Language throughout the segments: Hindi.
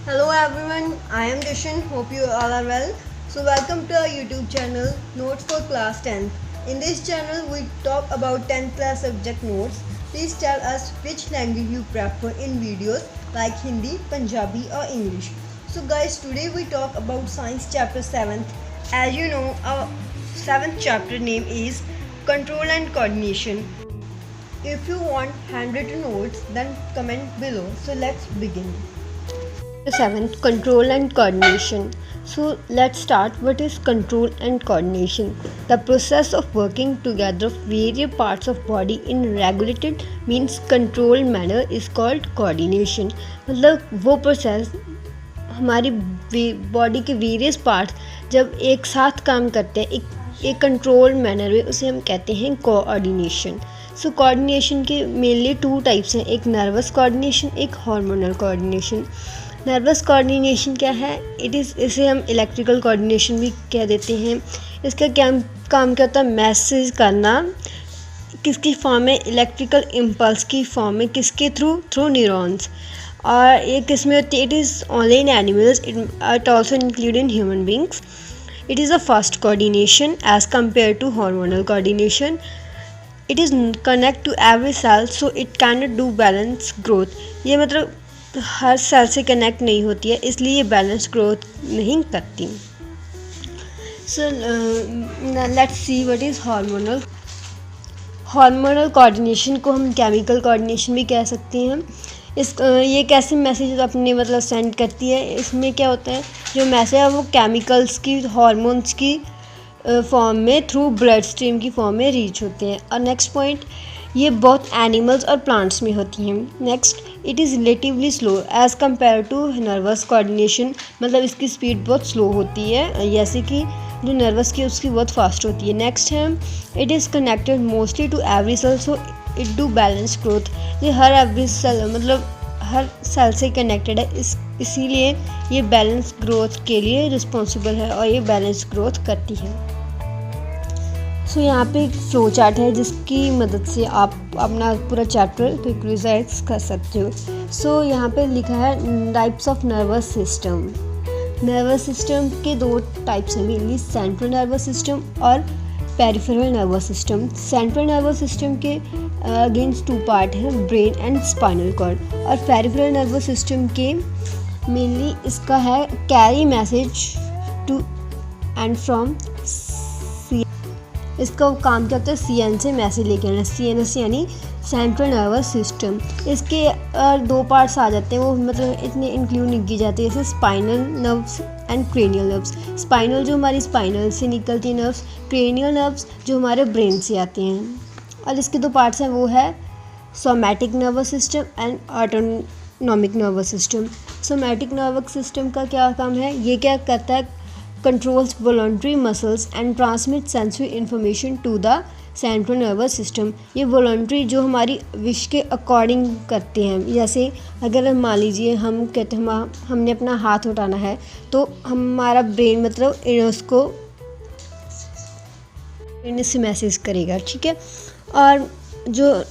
Hello everyone, I am Dishan. Hope you all are well. So welcome to our YouTube channel Notes for Class 10th. In this channel we talk about 10th class subject notes. Please tell us which language you prefer in videos like Hindi, Punjabi or English. So guys, today we talk about Science chapter 7th. As you know, our 7th chapter name is Control and Coordination. If you want handwritten notes, then comment below. So let's begin. The seventh, control and coordination. So let's start. What is control and coordination? The process of working together of various parts of body in regulated means controlled manner is called coordination. मतलब वो प्रोसेस हमारी बॉडी के वेरियस पार्ट्स जब एक साथ काम करते हैं एक कंट्रोल मैनर में, उसे हम कहते हैं कोऑर्डिनेशन. सो कोऑर्डिनेशन के मेनली टू टाइप्स हैं, एक नर्वस कोऑर्डिनेशन, एक हार्मोनल कोऑर्डिनेशन. नर्वस कोऑर्डिनेशन क्या है? इसे हम इलेक्ट्रिकल कोऑर्डिनेशन भी कह देते हैं. इसका क्या काम करता है? मैसेज करना किसकी फॉर्म में? इलेक्ट्रिकल इम्पल्स की फॉर्म में. किसके थ्रू न्यूरॉन्स. और ये किस में होती है? It is only in animals, it also include in human beings. It is a fast coordination as compared to hormonal coordination. It is connect to every cell, so it cannot do balance growth. ये मतलब हर सेल से कनेक्ट नहीं होती है, इसलिए ये बैलेंस ग्रोथ नहीं करती. So let's see what is hormonal. Hormonal coordination को हम केमिकल कोऑर्डिनेशन भी कह सकते हैं. ये कैसे मैसेज अपने मतलब सेंड करती है? इसमें क्या होता है, जो मैसेज है वो केमिकल्स की, हार्मोन्स की फॉर्म में थ्रू ब्लड स्ट्रीम की फॉर्म में रीच होते हैं. और नेक्स्ट पॉइंट, ये बहुत एनिमल्स और प्लांट्स में होती हैं. Next, it is relatively slow as compare to nervous coordination. मतलब इसकी स्पीड बहुत स्लो होती है, जैसे कि जो नर्वस की उसकी बहुत फास्ट होती है. नेक्स्ट है, it is connected mostly to every cell, so it do balance growth. ये हर एवरी सेल मतलब हर सेल से कनेक्टेड है, इसीलिए ये बैलेंस ग्रोथ के लिए रिस्पॉन्सिबल है और ये बैलेंस ग्रोथ करती है. सो यहाँ पे एक फ्लो चार्ट है जिसकी मदद से आप अपना पूरा चैप्टर रिवाइज कर सकते हो. सो यहाँ पे लिखा है types of nervous system. Nervous system के दो टाइप्स हैं मेनली, सेंट्रल नर्वस सिस्टम और peripheral nervous system. Central nervous system के अगेंस्ट टू पार्ट हैं, ब्रेन एंड स्पाइनल कॉर्ड. और पेरिफेरल नर्वस सिस्टम के मेनली इसका है carry message to and from. इसका काम क्या होता है? CN से मैसेज लेके आना. CNS यानी सेंट्रल नर्वस सिस्टम. इसके दो पार्ट्स आ जाते हैं, वो मतलब इतने इंक्लूड नहीं की जाती है, जैसे spinal nerves and cranial nerves. Spinal जो हमारी स्पाइनल से निकलती है नर्व्स, क्रेनियल नर्व्स जो हमारे ब्रेन से आते हैं. और इसके दो पार्ट्स हैं, वो है somatic nervous system and autonomic nervous system. Somatic nervous system का क्या काम है? ये क्या करता है? Controls voluntary muscles and transmit sensory information to the central nervous system. ये वॉलंटरी जो हमारी विश के अकॉर्डिंग करते हैं. जैसे अगर मान लीजिए हम कहते हैं हमने अपना हाथ उठाना है, तो हमारा ब्रेन मतलब उसको से मैसेज करेगा, ठीक है. और जो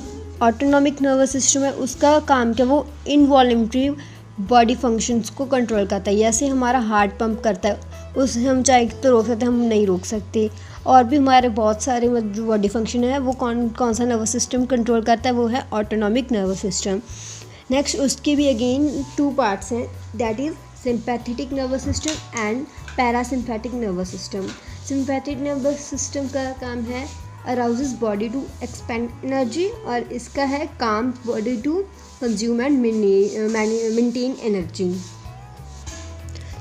ऑटोनॉमिक नर्वस सिस्टम है उसका काम क्या? वो इनवॉलंटरी बॉडी फंक्शंस को कंट्रोल करता है. जैसे हमारा हार्ट पंप करता है, उसे हम चाहे तो रोक सकते हैं, हम नहीं रोक सकते. और भी हमारे बहुत सारे जो बॉडी फंक्शन है वो कौन सा नर्वस सिस्टम कंट्रोल करता है? वो है ऑटोनॉमिक नर्वस सिस्टम. नेक्स्ट, उसके भी अगेन टू पार्ट्स हैं, that is sympathetic nervous system and parasympathetic nervous system. Sympathetic nervous system का काम है arouses body to expend energy, और इसका है काम body to consume and maintain energy.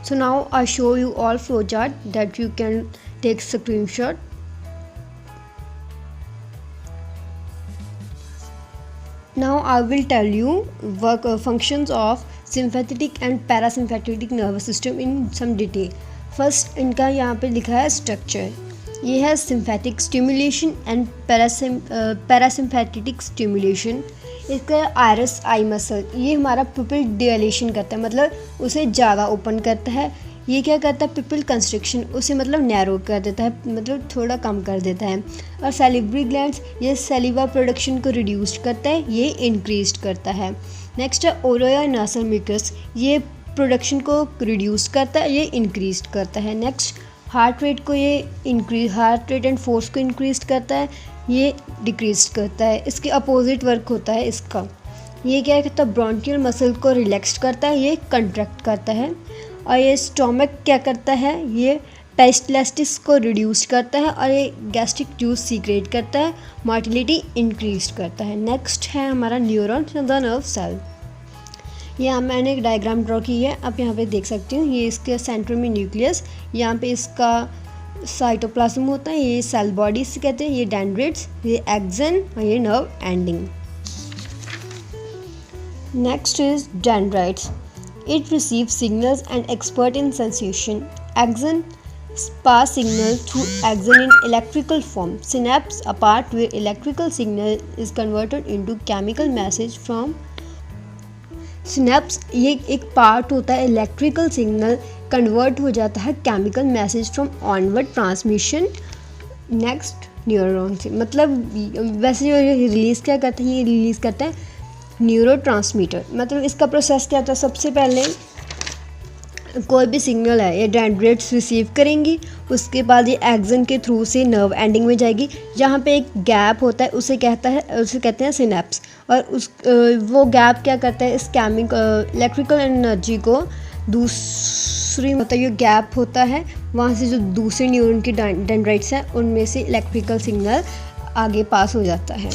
So now I show you all flowchart that you can take screenshot. Now I will tell you functions of sympathetic and parasympathetic nervous system in some detail. First, इनका यहाँ पे लिखा है स्ट्रक्चर. ये है सिम्पैथिक स्टिमुलेशन एंड पैरासिम्पैथेटिक स्टिमुलेशन. इसका आयरस आई मसल, ये हमारा पिपल डिलेशन करता है, मतलब उसे ज़्यादा ओपन करता है. ये क्या करता है? पिपल कंस्ट्रिक्शन, उसे मतलब नैरो कर देता है, मतलब थोड़ा कम कर देता है. और सैलिवरी ग्लैंड्स, ये सैलिवा प्रोडक्शन को रिड्यूस करता है, ये इंक्रीज करता है. नेक्स्ट है ओरोया नासल म्यूकस, ये प्रोडक्शन को रिड्यूस करता है, ये इंक्रीज करता है। नेक्स्ट हार्ट रेट को ये हार्ट रेट एंड फोर्स को इंक्रीज करता है, ये डिक्रीज करता है। इसके अपोजिट वर्क होता है इसका। ये क्या कहता है, ब्रोंकियल मसल को रिलैक्स करता है, ये कंट्रैक्ट करता है। और ये स्टोमक क्या करता है, ये पेरिस्टाल्टिस को रिड्यूस करता है और ये गैस्ट्रिक जूस सीक्रेट करता है, मोटिलिटी इंक्रीज करता है। नेक्स्ट है हमारा न्यूरॉन द नर्व सेल। यहाँ मैंने एक डायग्राम ड्रॉ की है, आप यहाँ पे देख सकते हो। ये इसके सेंटर में न्यूक्लियस, यहाँ पे इसका साइटोप्लाज्म होता है, ये सेल बॉडी से कहते हैं, ये डेंड्रिट्स, ये एक्सन और ये nerve ending. Next is dendrites. It receive signals and expert in sensation. Action pass signal through axon in electrical form. Synapse a part where electrical signal is converted into chemical message from synapse, ये एक पार्ट होता है, इलेक्ट्रिकल सिग्नल कन्वर्ट हो जाता है chemical message from onward transmission next neuron से। मतलब वैसे जो रिलीज़ क्या करते हैं, ये रिलीज़ करता है न्यूरोट्रांसमीटर। मतलब इसका प्रोसेस क्या होता है, सबसे पहले कोई भी सिग्नल है ये डेंड्राइट्स रिसीव करेंगी, उसके बाद ये एक्सन के थ्रू से नर्व एंडिंग में जाएगी, जहाँ पे एक गैप होता है उसे कहते हैं सिनेप्स। और वो गैप क्या करता है, इस इलेक्ट्रिकल एनर्जी को दूसरी मतलब ये गैप होता है, वहाँ से जो दूसरे न्यूरॉन की डेंड्राइट्स हैं उनमें से इलेक्ट्रिकल सिग्नल आगे पास हो जाता है।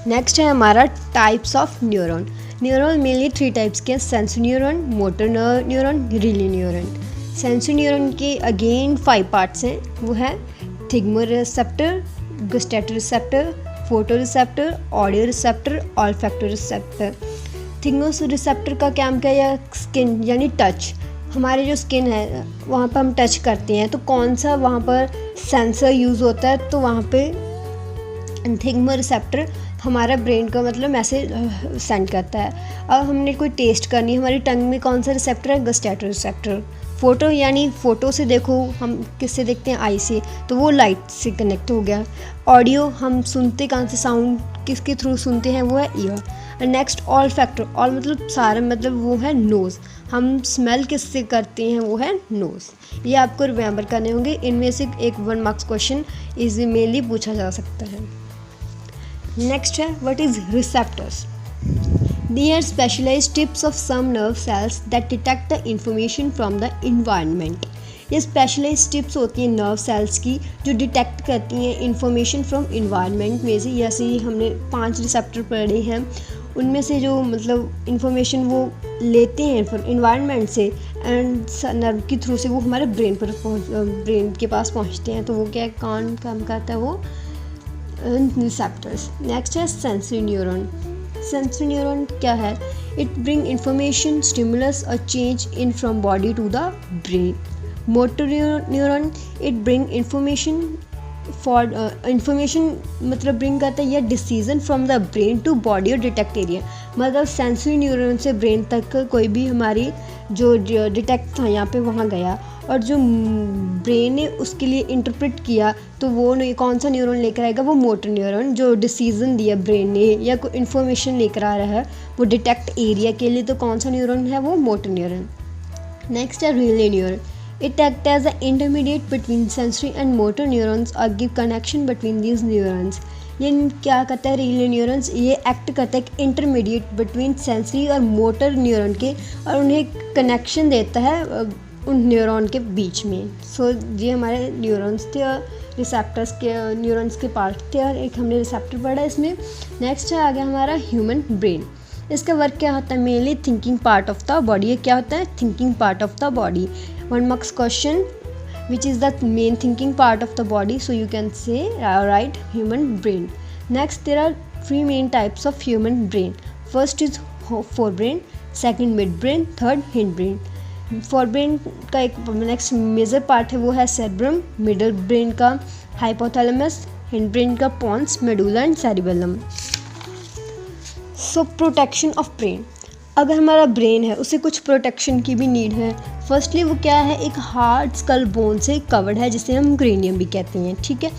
नेक्स्ट है हमारा types of neuron. Neuron mainly 3 types के हैं, sensory neuron, motor neuron, relay neuron. Sensory neuron के अगेन 5 पार्ट्स हैं, वो है thigmoreceptor, gustatoreceptor, photoreceptor, audioreceptor, olfactoreceptor. Thigmoreceptor का काम क्या है, स्किन यानी टच। हमारे जो स्किन है वहाँ पर हम टच करते हैं तो कौन सा वहाँ पर सेंसर यूज़ होता है, तो वहाँ पे थिग्मोरिसेप्टर हमारा ब्रेन का मतलब मैसेज सेंड करता है। अब हमने कोई टेस्ट करनी है, हमारी टंग में कौन सा रिसेप्टर है, गुस्टैटो रिसेप्टर। फ़ोटो यानी फ़ोटो से देखो, हम किससे देखते हैं, आई से, तो वो लाइट से कनेक्ट हो गया। ऑडियो हम सुनते कहाँ से, साउंड किसके थ्रू सुनते हैं, वो है ईयर। नेक्स्ट ऑल्फैक्टर, ऑल मतलब सारा मतलब वो है नोज़, हम स्मेल किससे करते हैं, वो है नोज़। ये आपको रिमेंबर करने होंगे, इनमें से एक 1 मार्क्स क्वेश्चन इजीली पूछा जा सकता है। नेक्स्ट है what is receptors. They are specialized tips of some nerve cells that detect the information from the environment. ये स्पेशलाइज्ड टिप्स होती हैं नर्व सेल्स की जो डिटेक्ट करती हैं इंफॉर्मेशन फ्रॉम इन्वायरमेंट में से। जैसे ही हमने 5 रिसेप्टर पढ़े हैं, उनमें से जो मतलब इंफॉर्मेशन वो लेते हैं इन्वायरमेंट से एंड नर्व के थ्रू से वो हमारे ब्रेन के पास पहुंचते हैं। तो वो क्या कौन काम करता है, वो रिसेप्टर्स। नेक्स्ट है सेंसरी न्यूरॉन। सेंसरी न्यूरॉन क्या है, इट ब्रिंग इंफॉर्मेशन स्टिमुलस और change in from body to the brain. Motor neuron, it bring information मतलब ब्रिंग करता है या decision from the brain to body और डिटेक्ट एरिया। मतलब सेंसरी न्यूरॉन से ब्रेन तक कोई भी हमारी जो डिटेक्ट था यहाँ पे वहाँ गया, और जो ब्रेन ने उसके लिए इंटरप्रेट किया तो वो कौन सा न्यूरॉन लेकर आएगा, वो मोटर न्यूरॉन। जो डिसीजन दिया ब्रेन ने या कोई इन्फॉर्मेशन लेकर आ रहा है वो डिटेक्ट एरिया के लिए, तो कौन सा न्यूरॉन है, वो मोटर न्यूरॉन। नेक्स्ट है relay neuron. It acts as an intermediate between sensory and motor neurons or give connection between these neurons. ये क्या करता है रिले न्यूरॉन्स, ये एक्ट करता है एक इंटरमीडिएट बिटवीन सेंसरी और मोटर न्यूरॉन के, और उन्हें कनेक्शन देता है उन न्यूरॉन के बीच में। सो ये हमारे न्यूरॉन्स थे और रिसेप्टर्स के न्यूरॉन्स के पार्ट थे, और एक हमने रिसेप्टर पढ़ा इसमें। नेक्स्ट है आ गया हमारा ह्यूमन ब्रेन। इसका वर्क क्या होता है, mainly thinking part of the body. ये क्या होता है, thinking part of the body. 1 marks question, which is the main thinking part of the body, so you can say right human brain. Next, there are 3 main types of human brain. First is forebrain, second midbrain, third hindbrain. Forebrain का एक नेक्स्ट मेजर पार्ट है वो है cerebrum, मिडल ब्रेन का hypothalamus, hindbrain का pons, medulla and cerebellum. So protection of brain. अगर हमारा ब्रेन है उसे कुछ प्रोटेक्शन की भी नीड है। फर्स्टली वो क्या है, एक हार्ड स्कल बोन से कवर्ड है जिसे हम क्रेनियम भी कहते हैं। ठीक है,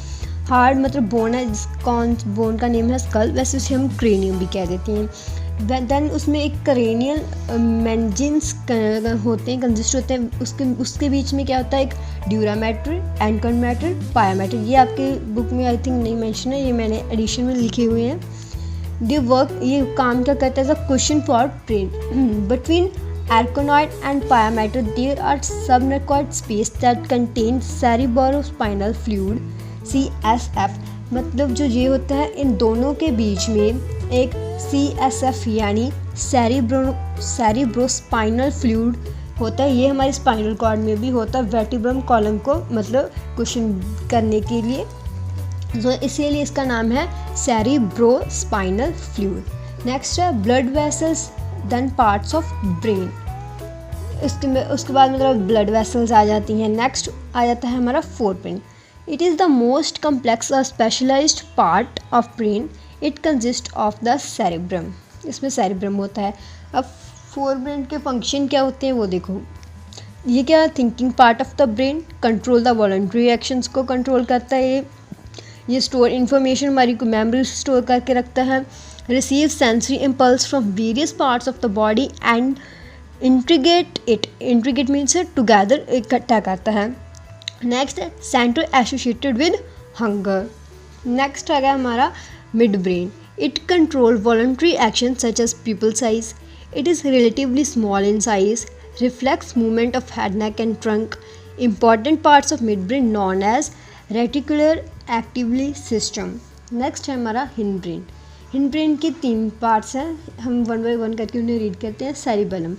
हार्ड मतलब बोन है, कौन बोन का नेम है स्कल, वैसे उसे हम क्रेनियम भी कह देते हैं। देन उसमें एक करेनियल मेंजिन्स होते हैं, कंजिस्ट होते हैं, उसके बीच में क्या होता है, एक ड्यूरा मैटर, एंकन मैटर, पाया मैटर। ये आपके बुक में आई थिंक नहीं मेंशन है, ये मैंने एडिशन में लिखे हुए हैं। दे वर्क, ये काम क्या करता है, as a cushion for brain. Between arachnoid and pia matter there are subnecoid space that contain cerebrospinal fluid CSF। मतलब जो ये होता है, इन दोनों के बीच में एक CSF यानी सेरिब्रोस्पाइनल फ्लूइड होता है। ये हमारे स्पाइनल कॉर्ड में भी होता है, वर्टिब्रम कॉलम को मतलब कुशन करने के लिए, तो इसीलिए इसका नाम है सेरिब्रोस्पाइनल फ्लूइड। नेक्स्ट है blood vessels then parts of brain. उसके बाद मतलब ब्लड वेसल्स आ जाती हैं। नेक्स्ट आ जाता है हमारा forebrain. It is the most complex और specialised part of brain. It consist of the cerebrum. इसमें सेरेब्रम होता है। अब फोरब्रेन के फंक्शन क्या होते हैं वो देखो। ये क्या, thinking part of the brain, control the voluntary actions को कंट्रोल करता है। ये स्टोर इन्फॉर्मेशन, हमारी मेमोरी स्टोर करके रखता है। Receive sensory impulse from various parts of the body and integrate it. Integrate means together, इकट्ठा करता है। नेक्स्ट है centre associated with hunger. Next आ गया हमारा midbrain. It control voluntary action such as pupil size. It is relatively small in size, reflex movement of head, neck and trunk. Important parts of mid brain known as reticular actively system. Next है हमारा हिंड ब्रेन। हिंड ब्रेन के 3 पार्ट्स हैं, हम वन बाय वन करके उन्हें रीड करते हैं। सेरिबेलम,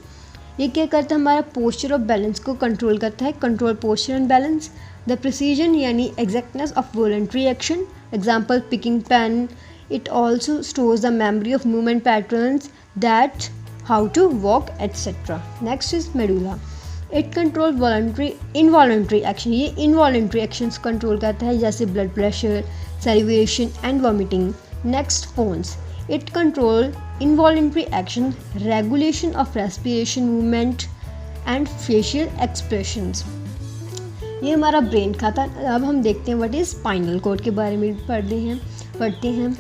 ये क्या करता है, हमारा पोस्चर ऑफ बैलेंस को कंट्रोल करता है, control posture and balance. The precision यानी exactness of voluntary action, example picking pen. It also stores the memory of movement patterns, that how to walk etcetera. Next is medulla. It control voluntary involuntary action. ये इनवॉलंटरी एक्शंस कंट्रोल करता है, जैसे blood pressure, salivation and vomiting. Next, pons. It control involuntary action, regulation of respiration, movement and facial expressions. ये हमारा ब्रेन का था। अब हम देखते हैं व्हाट इज स्पाइनल कॉर्ड के बारे में पढ़ते हैं।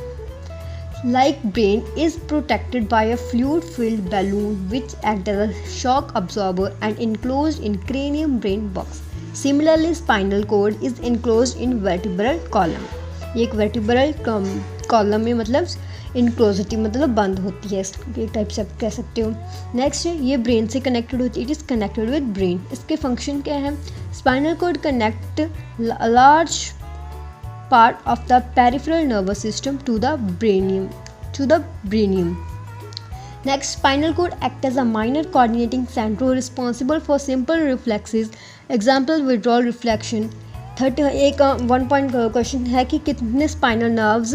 Like brain is protected by a fluid-filled balloon which acts as a shock absorber and enclosed in cranium brain box. Similarly, spinal cord is enclosed in vertebral column. ये एक वर्टिब्रल कॉलम में मतलब इनक्लोजिटी मतलब बंद होती है, इसके टाइप से आप कह सकते हो। नेक्स्ट है ये ब्रेन से कनेक्टेड होती है। It is connected with brain. इसके फंक्शन क्या है, spinal cord connect large part of the peripheral nervous system to the brain. Next, spinal cord act as a minor coordinating center responsible for simple reflexes. Example, withdrawal reflection. 1 point question है कि कितने स्पाइनल नर्व्स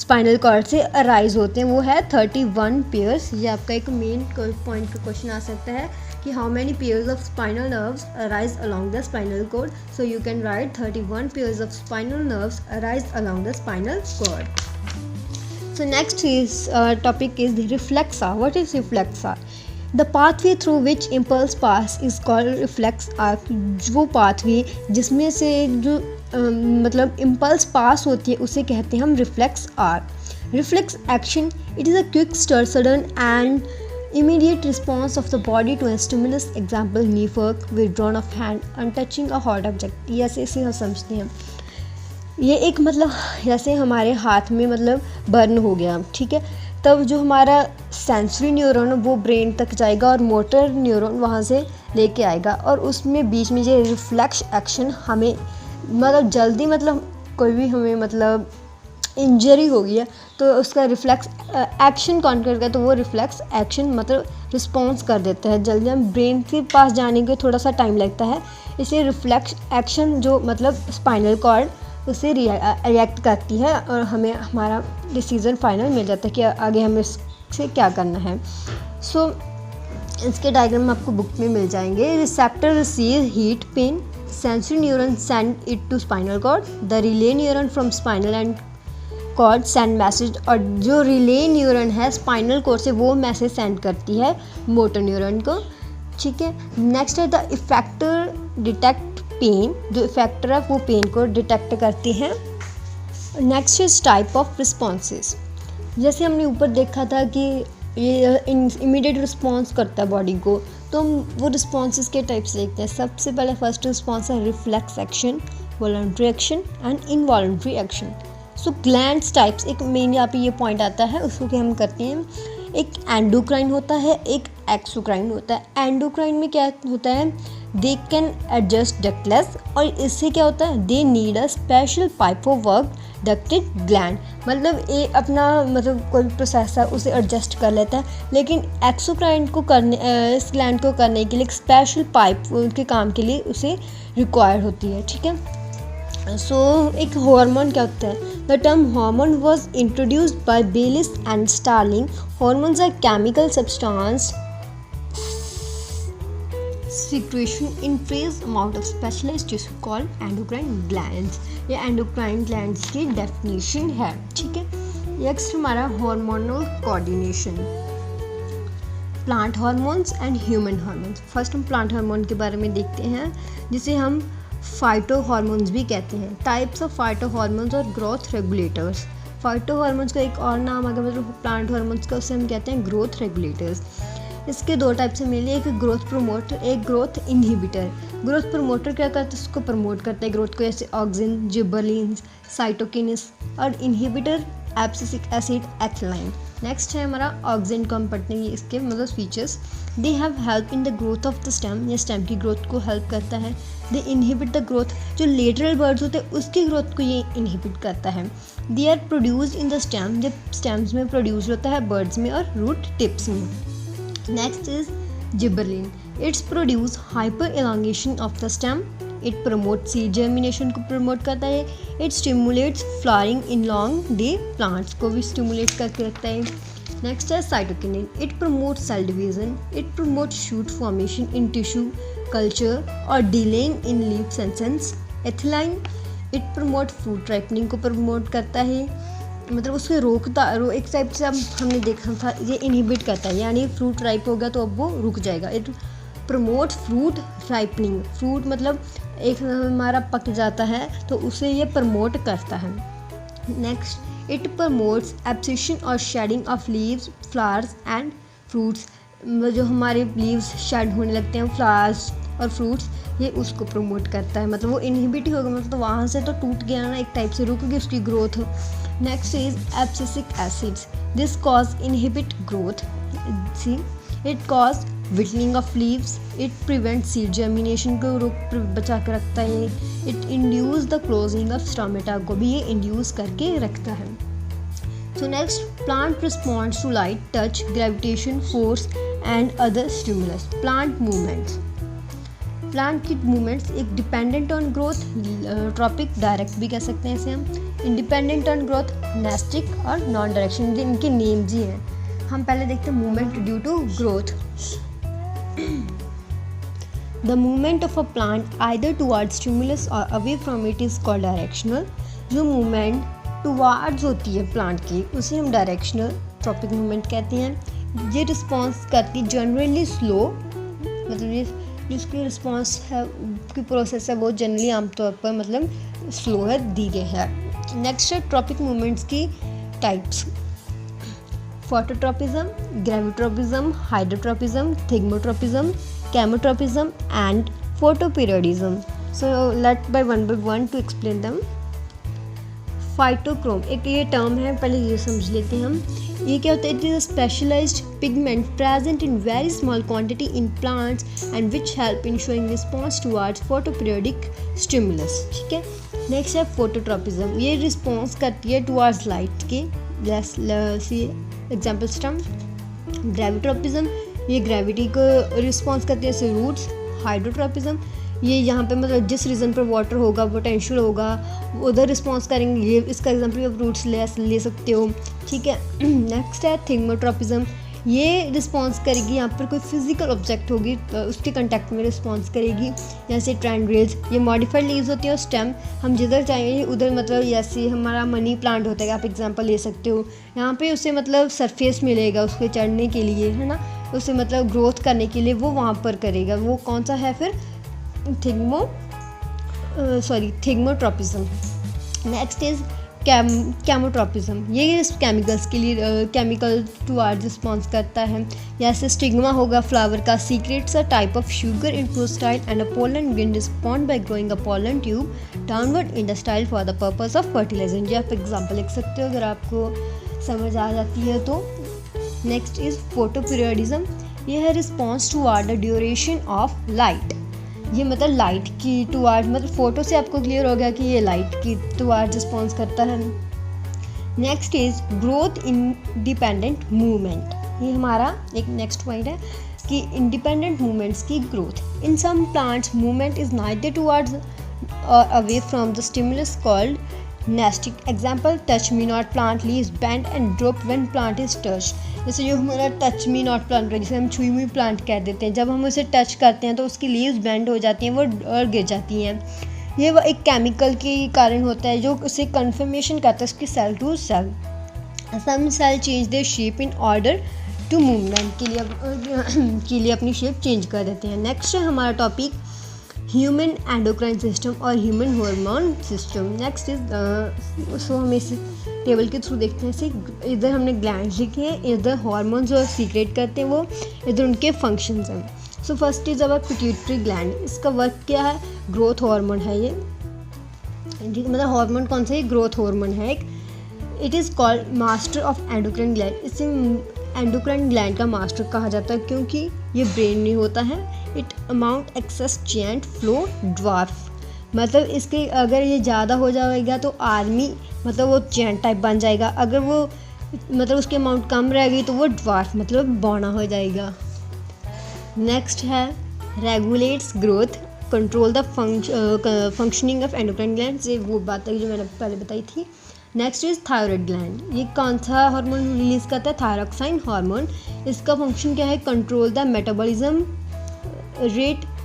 स्पाइनल कॉर्ड से अराइज होते हैं, वो है 31 पेयर्स। ये आपका एक मेन पॉइंट का क्वेश्चन आ सकता है कि how many pairs of spinal nerves arise along the spinal cord. So you can write 31 pairs of spinal nerves arise along the spinal cord. So next is topic is the reflex arc. What is reflex arc? The pathway through which impulse pass is called reflex arc. वो pathway जिसमें से जो मतलब impulse pass होती है उसे कहते हैं हम reflex arc. Reflex action, it is a quick, sudden and immediate response of the body to a stimulus. Example, knee jerk, withdrawn of hand, untouching a hot object. ये ऐसे हम समझते हैं। ये एक मतलब जैसे हमारे हाथ में मतलब बर्न हो गया, ठीक है, तब जो हमारा सेंसरी न्यूरॉन वो ब्रेन तक जाएगा और मोटर न्यूरॉन वहाँ से लेके आएगा, और उसमें बीच में ये रिफ्लेक्स एक्शन हमें मतलब जल्दी मतलब कोई भी हमें मतलब इंजरी हो गई है तो उसका रिफ्लेक्स एक्शन कौन करेगा, तो वो रिफ्लेक्स एक्शन मतलब रिस्पॉन्स कर देता है जल्दी। हम ब्रेन के पास जाने के थोड़ा सा टाइम लगता है, इसलिए रिफ्लेक्स एक्शन जो मतलब स्पाइनल कॉर्ड उसे रिएक्ट करती है और हमें हमारा डिसीज़न फाइनल मिल जाता है कि आगे हमें इससे क्या करना है। सो इसके डायग्राम आपको बुक में मिल जाएंगे। Receptor receive heat pain, sensory neuron send it to spinal cord, the relay neuron from spinal and cord send message, और जो रिले न्यूरॉन है स्पाइनल कॉर्ड से वो मैसेज सेंड करती है मोटर न्यूरॉन को, ठीक है। नेक्स्ट है द इफेक्टर डिटेक्ट पेन, जो इफेक्टर है वो पेन को डिटेक्ट करती है। Next is type of responses. जैसे हमने ऊपर देखा था कि ये इमीडिएट रिस्पॉन्स करता है बॉडी को। तो हम वो रिस्पॉन्सेस के टाइप्स देखते हैं। सबसे पहले फर्स्ट रिस्पॉन्स है reflex action, voluntary action and involuntary action. So glands types, एक मेन यहाँ पे ये पॉइंट आता है, उसको कि हम करते हैं। एक एंडोक्राइन होता है, एक एक्सोक्राइन होता है। एंडोक्राइन में क्या होता है, दे कैन एडजस्ट डक्टलेस, और इससे क्या होता है, they need a special pipe of work ducted gland, मतलब ये अपना मतलब कोई प्रोसेस है उसे एडजस्ट कर लेता है। लेकिन एक्सोक्राइन को करने इस ग्लैंड को करने के लिए एक स्पेशल पाइप उनके काम के लिए उसे रिक्वायर्ड होती है, ठीक है। सो एक हार्मोन क्या होता है, the term hormone was introduced by Bayliss and Starling. Hormones are chemical substance secretion in trace amount of specialized tissue called endocrine glands। ये endocrine glands की definition है, ठीक है। नेक्स्ट हमारा hormonal coordination, plant hormones and human hormones. First हम प्लांट हार्मोन के बारे में देखते हैं, जिसे हम फाइटो हार्मोन्स भी कहते हैं। टाइप्स ऑफ फाइटो हार्मोन्स और ग्रोथ रेगुलेटर्स। फाइटो हार्मोन्स का एक और नाम अगर मतलब प्लांट हार्मोन्स का, उसे हम कहते हैं ग्रोथ रेगुलेटर्स। इसके दो टाइप से मिले, एक ग्रोथ प्रोमोटर, एक ग्रोथ इनहिबिटर। ग्रोथ प्रोमोटर क्या करता है, उसको प्रमोट करता है ग्रोथ को, जैसे ऑक्सिन, जिबरलिन्स, साइटोकिनिस। और inhibitor abscisic acid, ethylene. Next है हमारा ऑक्सिन को हम पढ़ते हैं, इसके मतलब features. They have help in the growth of the stem, ये स्टेम की ग्रोथ को हेल्प करता है। दे इनहिबिट द ग्रोथ, जो लेटरल बर्ड्स होते हैं उसकी ग्रोथ को ये इनहिबिट करता है। They are produce in the stem, जब स्टेम्स में प्रोड्यूस होता है बर्ड्स में और रूट टिप्स में। Next is gibberellin. It's produce hyper elongation of the stem. It promotes seed germination को promote करता है। It stimulates flowering in long day plants को भी stimulate करके रखता है। Next है cytokinin. It promotes cell division. It promotes shoot formation in tissue culture और delaying in leaf senescence. Ethylene. It promotes fruit ripening को promote करता है, मतलब उसको रोकता एक टाइप से हमने देखा था, ये इनहिबिट करता है, यानी फ्रूट राइप हो गया तो अब वो रुक जाएगा। It promote fruit ripening, fruit मतलब एक हमारा पक जाता है तो उसे ये प्रमोट करता है। नेक्स्ट, इट प्रमोट्स एब्सिशन और shedding of leaves, flowers and fruits. जो हमारे लीव्स शेड होने लगते हैं, फ्लावर्स और फ्रूट्स, ये उसको प्रमोट करता है। मतलब वो इनहिबिट होगा, मतलब वहाँ से तो टूट गया ना, एक टाइप से रुक गई उसकी growth. Next is abscisic acids. This cause inhibit growth. See, it cause wilting of leaves. It prevent seed germination को बचा कर रखता है। It induce the closing of stomata को भी ये इंड्यूस करके रखता है। So next, plant responds to light, touch, gravitation, force and other stimulus. Plant movements, plant की मूवमेंट्स एक dependent on growth, tropic, direct भी कह सकते हैं इसे हम, इंडिपेंडेंट ऑन ग्रोथ, नेस्टिक और नॉन डायरेक्शन, इनके नेम्स ही हैं। हम पहले देखते हैं movement due to growth. The movement of a plant either towards stimulus और away from it is called directional. जो मूवमेंट टुवर्ड्स होती है प्लांट की, उसे हम डायरेक्शनल ट्रॉपिक मूवमेंट कहते हैं। ये रिस्पॉन्स करती जनरली स्लो, मतलब ये जिसकी रिस्पॉन्स है की प्रोसेस है वो जनरली आमतौर पर मतलब स्लो है, दी गई है। नेक्स्ट है ट्रॉपिक मूवमेंट्स की types, phototropism, gravitropism, hydrotropism, thigmotropism, chemotropism and photoperiodism. So let by one to explain them. Phytochrome एक ये टर्म है, पहले ये समझ लेते हैं हम। ये क्या होता है, it is a specialised pigment present in very small quantity in plants and which help in showing response towards photoperiodic stimulus, ठीक है। नेक्स्ट है फोटोट्रॉपिज्म, ये रिस्पॉन्स करती है टुवर्ड्स लाइट के, जैसे एग्जाम्पल स्टम। ग्रेविट्रोपिज्म, ये ग्रेविटी को रिस्पॉन्स करती है, जैसे रूट्स। हाइड्रोट्रॉपिज्म, ये यहाँ पे मतलब जिस रीजन पर वाटर होगा, पोटेंशियल होगा, उधर रिस्पॉन्स करेंगे। ये इसका एग्जाम्पल आप रूट्स ले सकते हो, ठीक है। नेक्स्ट है थिग्मोट्रॉपिज्म, ये रिस्पॉन्स करेगी यहाँ पर कोई फिजिकल ऑब्जेक्ट होगी तो उसके कंटेक्ट में रिस्पॉन्स करेगी, जैसे ट्रेंड्रिल्स। ये मॉडिफाइड लीव्स होती है और स्टेम, हम जिधर चाहेंगे उधर, मतलब जैसे हमारा मनी प्लांट होता है, आप एग्जांपल ले सकते हो। यहाँ पे उसे मतलब सरफेस मिलेगा उसके चढ़ने के लिए, है ना, उसे मतलब ग्रोथ करने के लिए वो वहाँ पर करेगा। वो कौन सा है फिर, थिग्मोट्रॉपिज्म। नेक्स्ट इज कैमोट्रोपिज्म, ये इस केमिकल्स के लिए केमिकल टुवार्ड्स रिस्पॉन्स करता है। जैसे स्टिग्मा होगा फ्लावर का, secretes a type of sugar in prostyle and a pollen grain respond by growing a pollen tube downward in the style for the purpose of fertilising. ये आप एग्जाम्पल लिख सकते हो अगर आपको समझ आ जाती है तो। नेक्स्ट इज फोटोपीरियडिज्म, ये है response toward the duration of light. ये मतलब लाइट की टुवार्ड, मतलब फोटो से आपको क्लियर हो गया कि ये लाइट की टुवार्ड रिस्पॉन्स करता है। Next is growth independent movement, ये हमारा एक नेक्स्ट पॉइंट है कि इंडिपेंडेंट मूवमेंट्स की growth. In some plants movement is neither towards और away from the stimulus called nastic. Example touch me not plant leaves bend and drop when plant is touch. जैसे जो हमारा टच मी नॉट प्लांट है, जिसे हम छुई हुई प्लांट कह देते हैं, जब हम उसे टच करते हैं तो उसकी लीव्स बेंड हो जाती हैं, वो और गिर जाती हैं। ये एक केमिकल के कारण होता है जो उसे कन्फर्मेशन करता है उसकी cell to cell. Some cell change their shape in order to movement के लिए अपनी शेप चेंज कर देते हैं। नेक्स्ट है हमारा टॉपिक ह्यूमन एंडोक्राइन सिस्टम और human hormone system. Next is so हम इस टेबल के थ्रू देखते हैं। इधर हमने ग्लैंड्स लिखे हैं, इधर हार्मोन्स जो सीक्रेट करते हैं वो, इधर उनके फंक्शंस हैं। So first is our pituitary gland, इसका वर्क क्या है, ग्रोथ हार्मोन है ये, मतलब हार्मोन कौन सा है, ग्रोथ हार्मोन है एक। It is called master of endocrine gland, इसे एंडोक्राइन ग्लैंड का मास्टर कहा जाता है क्योंकि ये ब्रेन नहीं होता है। It amount excess giant flow dwarf, मतलब इसके अगर ये ज़्यादा हो जाएगा तो आर्मी, मतलब वो जेंट टाइप बन जाएगा। अगर वो मतलब उसकी अमाउंट कम रहेगी तो वो ड्वार्फ मतलब बौना हो जाएगा। नेक्स्ट है regulates growth, control the functioning of endocrine gland, ये वो बात है जो मैंने पहले बताई थी। नेक्स्ट इज थायराइड ग्लैंड, ये कौन सा हार्मोन रिलीज करता है, थायरॉक्साइन हार्मोन। इसका फंक्शन क्या है, कंट्रोल द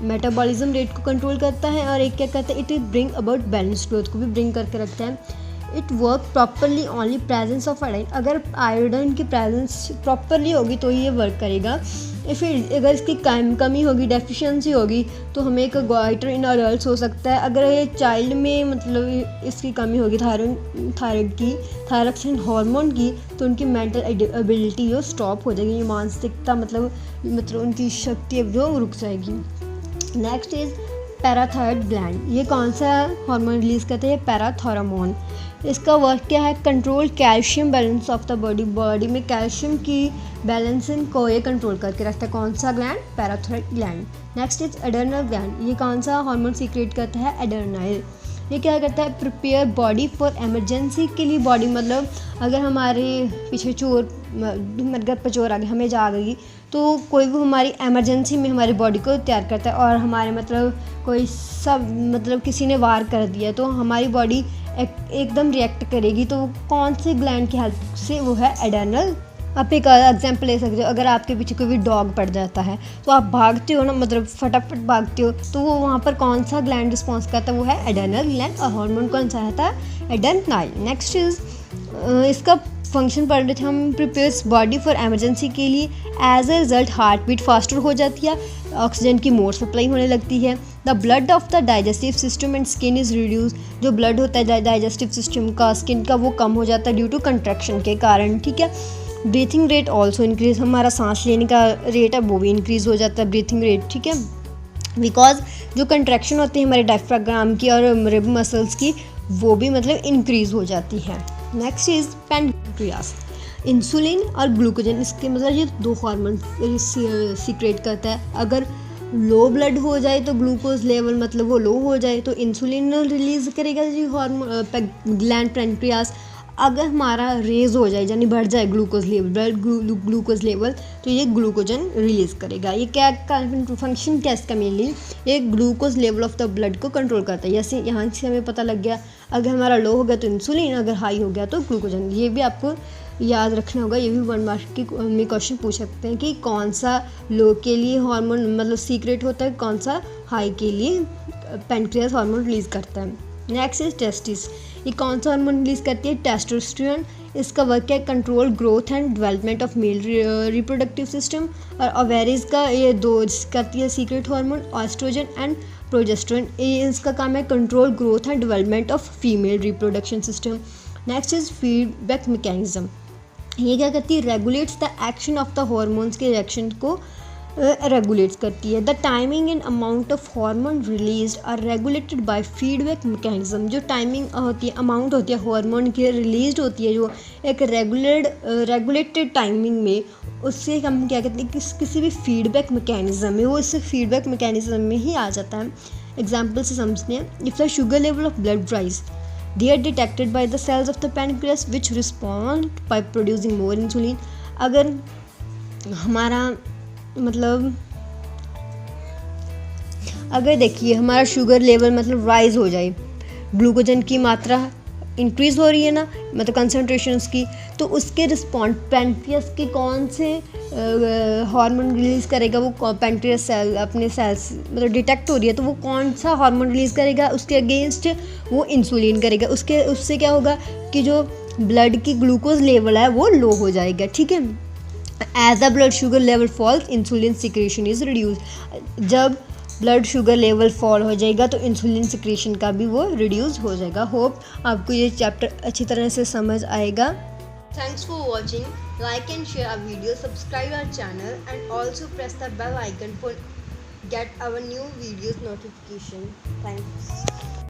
मेटाबॉलिज्म रेट को कंट्रोल करता है। और एक क्या करता है, it bring about balance growth को भी ब्रिंग करके रखता है। It work properly only presence of iodine, अगर आयोडीन की प्रेजेंस प्रॉपरली होगी तो ये वर्क करेगा। फिर अगर इसकी कमी होगी, डेफिशिएंसी होगी तो हमें एक गोइटर इन अडल्ट हो सकता है। अगर ये चाइल्ड में मतलब इसकी कमी होगी थायराइड की, थायरॉक्सिन हार्मोन की, तो उनकी मेंटल एबिलिटी जो स्टॉप हो जाएगी, मानसिकता मतलब उनकी शक्ति जो रुक जाएगी। नेक्स्ट इज पैराथायरॉइड ग्लैंड, ये कौन सा हार्मोन रिलीज करता है, पैराथोरामोन। इसका वर्क क्या है, control calcium balance of the body में कैल्शियम की बैलेंसिंग को ये कंट्रोल करके रखता है। कौन सा gland, parathyroid gland. Next is adrenal gland, ये कौन सा हार्मोन सीक्रेट करता है, एडर्नाइल। ये क्या करता है, प्रिपेयर बॉडी फॉर इमरजेंसी के लिए। बॉडी मतलब अगर हमारे पीछे चोर मरघट पर चोर आ गई, हमें जा गई, तो कोई भी हमारी इमरजेंसी में हमारी बॉडी को तैयार करता है। और हमारे मतलब कोई सब मतलब किसी ने वार कर दिया तो हमारी बॉडी एकदम रिएक्ट करेगी, तो कौन से ग्लैंड की हेल्प से, वो है एडर्नल। आप एक एग्जांपल ले सकते हो, अगर आपके पीछे कोई भी डॉग पड़ जाता है तो आप भागते हो ना, मतलब फटाफट भागते हो, तो वो वहाँ पर कौन सा ग्लैंड रिस्पॉन्स करता है, वो है एडर्नल ग्लैंड। और हार्मोन कौन सा रहता है, एडर्नाइल। नेक्स्ट इज इसका फंक्शन पढ़ रहे थे हम, प्रिपेयर्स बॉडी फॉर इमरजेंसी के लिए। As a result heart beat faster हो जाती है, ऑक्सीजन की मोर सप्लाई होने लगती है। The blood of the digestive system and skin is reduce, जो ब्लड होता है डाइजेस्टिव सिस्टम का, स्किन का, वो कम हो जाता है ड्यू टू कंट्रैक्शन के कारण, ठीक है। ब्रीथिंग रेट ऑल्सो इंक्रीज, हमारा सांस लेने का रेट है वो भी इंक्रीज़ हो जाता है, ब्रीथिंग रेट, ठीक है। बिकॉज जो कंट्रैक्शन होती है हमारे डायफ्राग्राम की और रिब मसल्स की, वो भी मतलब इंक्रीज़ हो जाती है। नेक्स्ट इज पैनक्रियास, इंसुलिन और ग्लूकोजन, इसके मतलब ये दो हार्मोन सीक्रेट करता है। अगर लो ब्लड हो जाए तो ग्लूकोज लेवल मतलब वो लो हो जाए तो इंसुलिन रिलीज़ करेगा जी हार्मोन ग्लैंड पैनक्रियास। अगर हमारा रेज हो जाए यानी बढ़ जाए glucose level, blood glucose level, तो ये ग्लूकोजन रिलीज़ करेगा। ये क्या फंक्शन क्या इसका मेनली, ये glucose level of the blood को कंट्रोल करता है। जैसे यहाँ से हमें पता लग गया, अगर हमारा लो हो गया तो इंसुलिन, अगर हाई हो गया तो ग्लूकोजन। ये भी आपको याद रखना होगा, ये भी 1 मार्क की में क्वेश्चन पूछ सकते हैं कि कौन सा लो के लिए हार्मोन मतलब सीक्रेट होता है, कौन सा हाई के लिए पैनक्रियास हार्मोन रिलीज़ करता है। नेक्स्ट इज टेस्टिस, ये कौन सा हार्मोन रिलीज़ करती है, टेस्टोस्टेरोन। इसका वर्क है control growth and development of male reproductive system. और ओवेरीज का ये दो करती है secrete hormone, oestrogen and progesterone. ये इसका काम है control growth and development of female reproduction system. Next is feedback mechanism. ये क्या करती है, regulates the action of the hormones के रिएक्शन को रेगुलेट्स करती है। The timing and amount of hormone release are regulated by feedback mechanism. जो टाइमिंग होती है, अमाउंट होती है हार्मोन की रिलीज होती है जो एक रेगुलेटेड टाइमिंग में, उससे हम क्या कहते हैं किसी भी फीडबैक मैकेनिज्म में, वो इससे फीडबैक मैकेनिज्म में ही आ जाता है। एग्जाम्पल से समझते हैं, if the sugar level of blood rise they are detected by the cells of the pancreas which respond by producing more insulin। अगर हमारा मतलब अगर देखिए हमारा शुगर लेवल मतलब राइज हो जाए, ग्लूकोजन की मात्रा इंक्रीज़ हो रही है ना, मतलब कंसनट्रेशन उसकी, तो उसके रिस्पॉन्ड पैंक्रियास के कौन से हार्मोन रिलीज़ करेगा, वो पैंक्रियास सेल अपने सेल्स मतलब डिटेक्ट हो रही है तो वो कौन सा हार्मोन रिलीज़ करेगा, उसके अगेंस्ट वो इंसुलिन करेगा। उससे क्या होगा कि जो ब्लड की ग्लूकोज लेवल है वो लो हो जाएगा, ठीक है। As the blood sugar level falls insulin secretion is reduce. जब ब्लड शुगर लेवल फॉल हो जाएगा तो इंसुलिन सिक्रेशन का भी वो रिड्यूस हो जाएगा। होप आपको ये चैप्टर अच्छी तरह से समझ आएगा। Thanks for watching, like and share our video, subscribe our channel and also press the bell icon for get our new videos notification. Thanks.